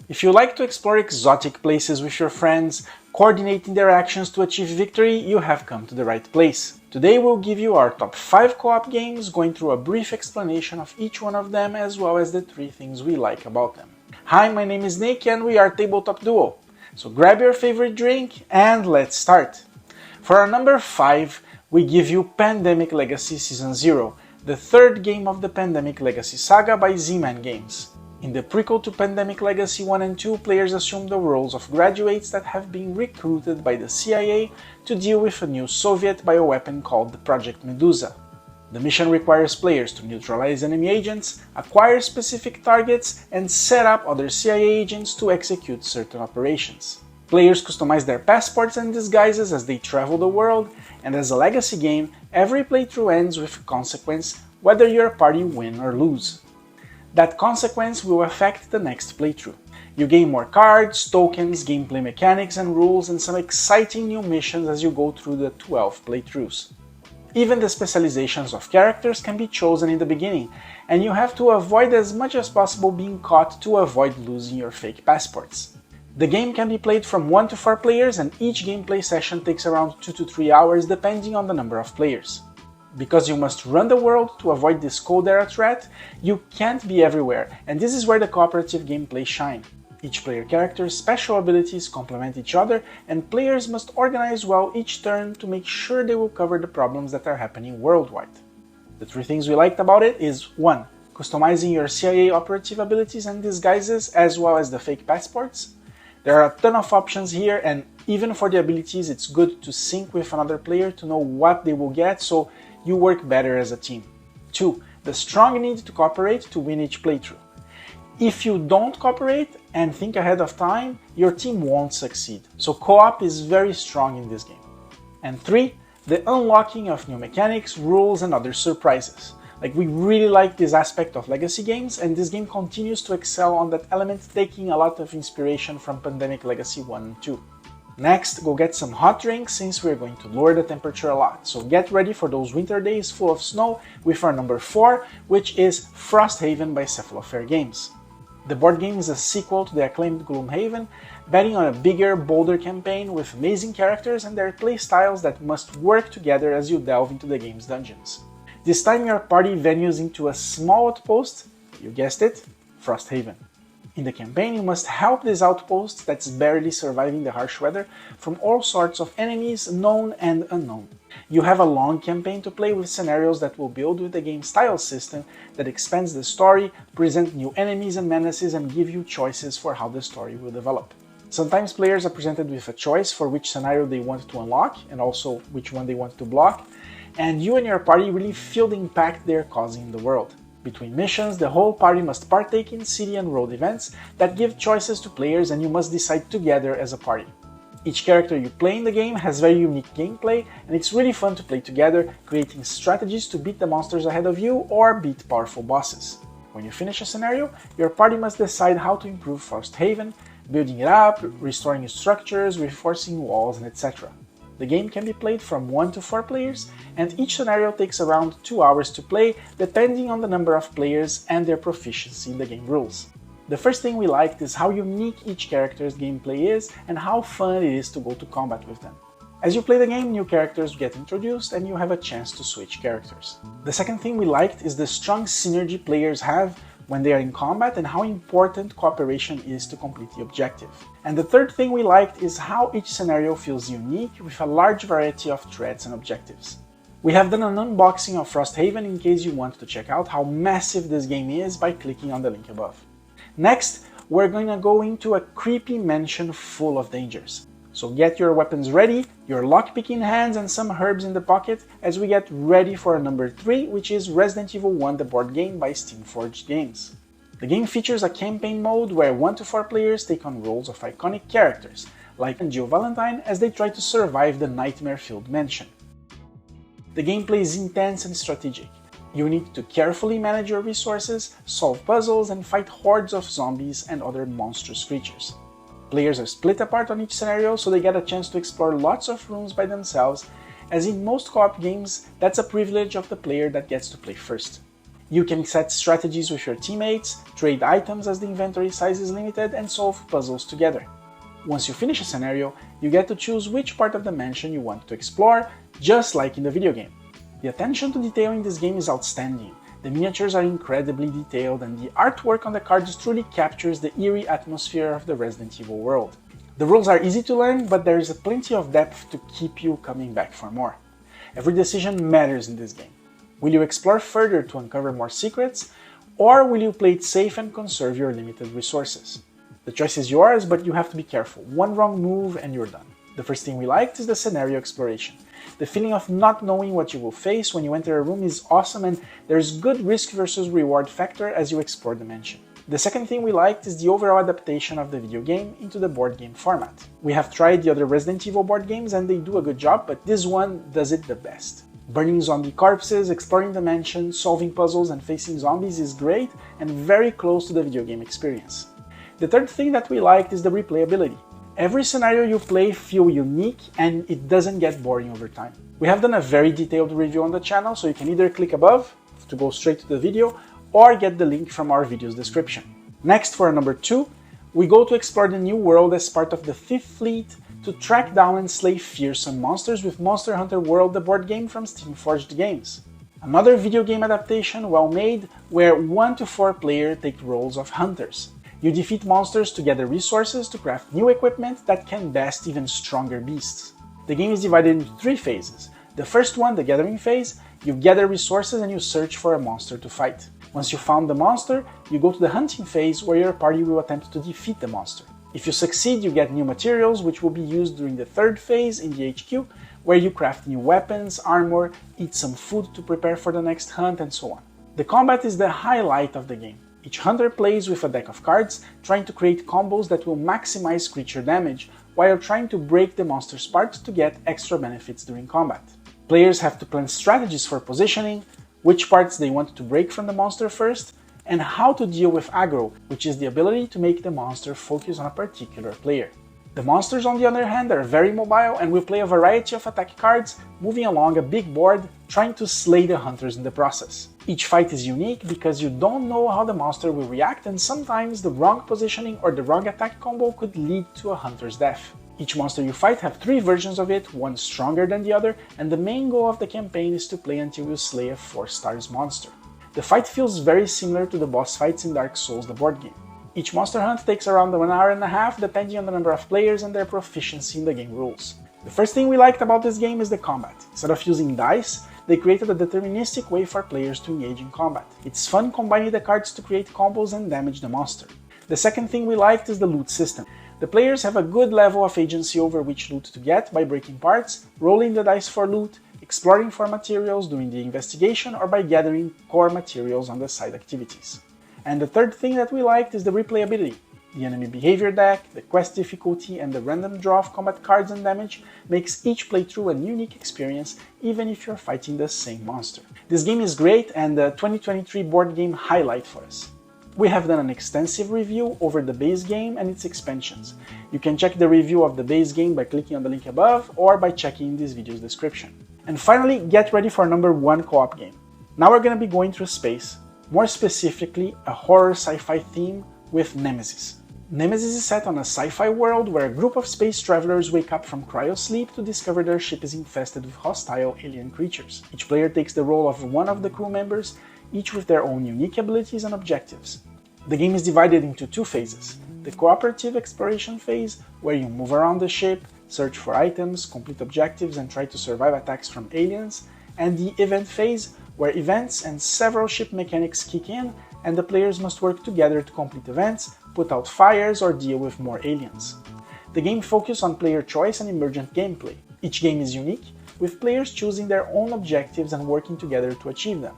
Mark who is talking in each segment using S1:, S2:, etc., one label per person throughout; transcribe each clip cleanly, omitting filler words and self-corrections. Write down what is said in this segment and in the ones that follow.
S1: If you like to explore exotic places with your friends, coordinate interactions to achieve victory, you have come to the right place. Today we'll give you our top 5 co-op games, going through a brief explanation of each one of them as well as the 3 things we like about them. Hi, my name is Nick and we are Tabletop Duo. So grab your favorite drink and let's start. For our number 5, we give you Pandemic Legacy Season 0, the third game of the Pandemic Legacy saga by Z-Man Games. In the prequel to Pandemic Legacy 1 and 2, players assume the roles of graduates that have been recruited by the CIA to deal with a new Soviet bioweapon called the Project Medusa. The mission requires players to neutralize enemy agents, acquire specific targets, and set up other CIA agents to execute certain operations. Players customize their passports and disguises as they travel the world, and as a legacy game, every playthrough ends with a consequence, whether your party win or lose. That consequence will affect the next playthrough. You gain more cards, tokens, gameplay mechanics and rules, and some exciting new missions as you go through the 12 playthroughs. Even the specializations of characters can be chosen in the beginning, and you have to avoid as much as possible being caught to avoid losing your fake passports. The game can be played from 1 to 4 players, and each gameplay session takes around 2 to 3 hours depending on the number of players. Because you must run the world to avoid this cold era threat, you can't be everywhere, and this is where the cooperative gameplay shine. Each player character's special abilities complement each other, and players must organize well each turn to make sure they will cover the problems that are happening worldwide. The 3 things we liked about it is 1. Customizing your CIA operative abilities and disguises as well as the fake passports. There are a ton of options here, and even for the abilities it's good to sync with another player to know what they will get so you work better as a team. 2. The strong need to cooperate to win each playthrough. If you don't cooperate and think ahead of time, your team won't succeed, so co-op is very strong in this game. And 3. The unlocking of new mechanics, rules and other surprises. We really like this aspect of legacy games, and this game continues to excel on that element, taking a lot of inspiration from Pandemic Legacy 1 and 2. Next, go get some hot drinks since we're going to lower the temperature a lot, so get ready for those winter days full of snow with our number 4, which is Frosthaven by Cephalofair Games. The board game is a sequel to the acclaimed Gloomhaven, betting on a bigger, bolder campaign with amazing characters and their playstyles that must work together as you delve into the game's dungeons. This time your party venues into a small outpost, you guessed it, Frosthaven. In the campaign, you must help this outpost that's barely surviving the harsh weather from all sorts of enemies, known and unknown. You have a long campaign to play with scenarios that will build with the game's tile system that expands the story, present new enemies and menaces, and give you choices for how the story will develop. Sometimes players are presented with a choice for which scenario they want to unlock and also which one they want to block, and you and your party really feel the impact they're causing in the world. Between missions, the whole party must partake in city and road events that give choices to players, and you must decide together as a party. Each character you play in the game has very unique gameplay, and it's really fun to play together, creating strategies to beat the monsters ahead of you or beat powerful bosses. When you finish a scenario, your party must decide how to improve Frosthaven, building it up, restoring structures, reinforcing walls, and etc. The game can be played from 1 to 4 players, and each scenario takes around 2 hours to play, depending on the number of players and their proficiency in the game rules. The first thing we liked is how unique each character's gameplay is and how fun it is to go to combat with them. As you play the game, new characters get introduced and you have a chance to switch characters. The second thing we liked is the strong synergy players have when they are in combat and how important cooperation is to complete the objective. And the third thing we liked is how each scenario feels unique with a large variety of threats and objectives. We have done an unboxing of Frosthaven in case you want to check out how massive this game is by clicking on the link above. Next, we're going to go into a creepy mansion full of dangers. So get your weapons ready, your lockpicking hands and some herbs in the pocket as we get ready for number 3, which is Resident Evil 1 the board game by Steamforged Games. The game features a campaign mode where 1 to 4 players take on roles of iconic characters, like Jill Valentine, as they try to survive the nightmare-filled mansion. The gameplay is intense and strategic. You need to carefully manage your resources, solve puzzles, and fight hordes of zombies and other monstrous creatures. Players are split apart on each scenario, so they get a chance to explore lots of rooms by themselves, as in most co-op games, that's a privilege of the player that gets to play first. You can set strategies with your teammates, trade items as the inventory size is limited, and solve puzzles together. Once you finish a scenario, you get to choose which part of the mansion you want to explore, just like in the video game. The attention to detail in this game is outstanding. The miniatures are incredibly detailed, and the artwork on the cards truly captures the eerie atmosphere of the Resident Evil world. The rules are easy to learn, but there is plenty of depth to keep you coming back for more. Every decision matters in this game. Will you explore further to uncover more secrets, or will you play it safe and conserve your limited resources? The choice is yours, but you have to be careful. One wrong move and you're done. The first thing we liked is the scenario exploration. The feeling of not knowing what you will face when you enter a room is awesome, and there's good risk versus reward factor as you explore the mansion. The second thing we liked is the overall adaptation of the video game into the board game format. We have tried the other Resident Evil board games and they do a good job, but this one does it the best. Burning zombie corpses, exploring the mansion, solving puzzles and facing zombies is great and very close to the video game experience. The third thing that we liked is the replayability. Every scenario you play feels unique and it doesn't get boring over time. We have done a very detailed review on the channel, so you can either click above to go straight to the video or get the link from our video's description. Next, for number 2, we go to explore the new world as part of the 5th Fleet to track down and slay fearsome monsters with Monster Hunter World, the board game from Steamforged Games. Another video game adaptation well made, where 1 to 4 players take roles of hunters. You defeat monsters to gather resources to craft new equipment that can best even stronger beasts. The game is divided into 3 phases. The first one, the gathering phase, you gather resources and you search for a monster to fight. Once you found the monster, you go to the hunting phase where your party will attempt to defeat the monster. If you succeed, you get new materials which will be used during the 3rd phase in the HQ, where you craft new weapons, armor, eat some food to prepare for the next hunt, and so on. The combat is the highlight of the game. Each hunter plays with a deck of cards, trying to create combos that will maximize creature damage, while trying to break the monster's parts to get extra benefits during combat. Players have to plan strategies for positioning, which parts they want to break from the monster first, and how to deal with aggro, which is the ability to make the monster focus on a particular player. The monsters, on the other hand, are very mobile and will play a variety of attack cards, moving along a big board, trying to slay the hunters in the process. Each fight is unique because you don't know how the monster will react, and sometimes the wrong positioning or the wrong attack combo could lead to a hunter's death. Each monster you fight have 3 versions of it, one stronger than the other, and the main goal of the campaign is to play until you slay a 4-stars monster. The fight feels very similar to the boss fights in Dark Souls, the board game. Each monster hunt takes around 1 hour and a half, depending on the number of players and their proficiency in the game rules. The first thing we liked about this game is the combat. Instead of using dice, they created a deterministic way for players to engage in combat. It's fun combining the cards to create combos and damage the monster. The second thing we liked is the loot system. The players have a good level of agency over which loot to get by breaking parts, rolling the dice for loot, exploring for materials during the investigation, or by gathering core materials on the side activities. And the third thing that we liked is the replayability. The enemy behavior deck, the quest difficulty, and the random draw of combat cards and damage makes each playthrough a unique experience, even if you're fighting the same monster. This game is great and the 2023 board game highlight for us. We have done an extensive review over the base game and its expansions. You can check the review of the base game by clicking on the link above or by checking this video's description. And finally, get ready for number 1 co-op game. Now we're going to be going through space, more specifically a horror sci-fi theme with Nemesis. Nemesis is set on a sci-fi world where a group of space travelers wake up from cryosleep to discover their ship is infested with hostile alien creatures. Each player takes the role of one of the crew members, each with their own unique abilities and objectives. The game is divided into 2 phases. The cooperative exploration phase, where you move around the ship, search for items, complete objectives, and try to survive attacks from aliens, and the event phase, where events and several ship mechanics kick in, and the players must work together to complete events, put out fires, or deal with more aliens. The game focuses on player choice and emergent gameplay. Each game is unique, with players choosing their own objectives and working together to achieve them.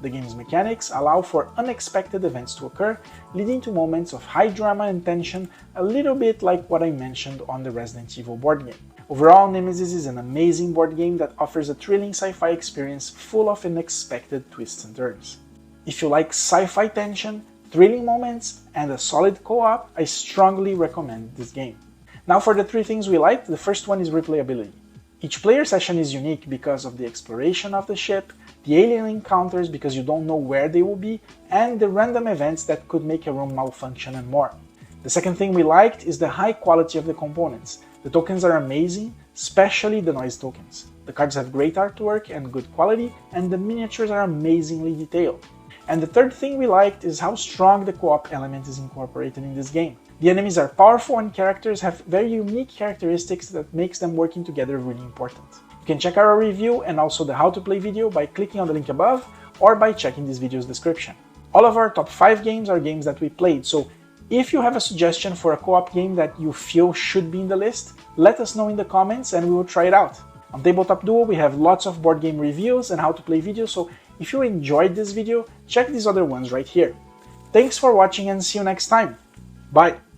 S1: The game's mechanics allow for unexpected events to occur, leading to moments of high drama and tension, a little bit like what I mentioned on the Resident Evil board game. Overall, Nemesis is an amazing board game that offers a thrilling sci-fi experience full of unexpected twists and turns. If you like sci-fi tension, thrilling moments, and a solid co-op, I strongly recommend this game. Now for the 3 things we liked, the first one is replayability. Each player session is unique because of the exploration of the ship, the alien encounters because you don't know where they will be, and the random events that could make a room malfunction and more. The second thing we liked is the high quality of the components. The tokens are amazing, especially the noise tokens. The cards have great artwork and good quality, and the miniatures are amazingly detailed. And the third thing we liked is how strong the co-op element is incorporated in this game. The enemies are powerful and characters have very unique characteristics that makes them working together really important. You can check out our review and also the how to play video by clicking on the link above or by checking this video's description. All of our top 5 games are games that we played, so if you have a suggestion for a co-op game that you feel should be in the list, let us know in the comments and we will try it out. On Tabletop Duo we have lots of board game reviews and how to play videos, so if you enjoyed this video, check these other ones right here. Thanks for watching and see you next time. Bye!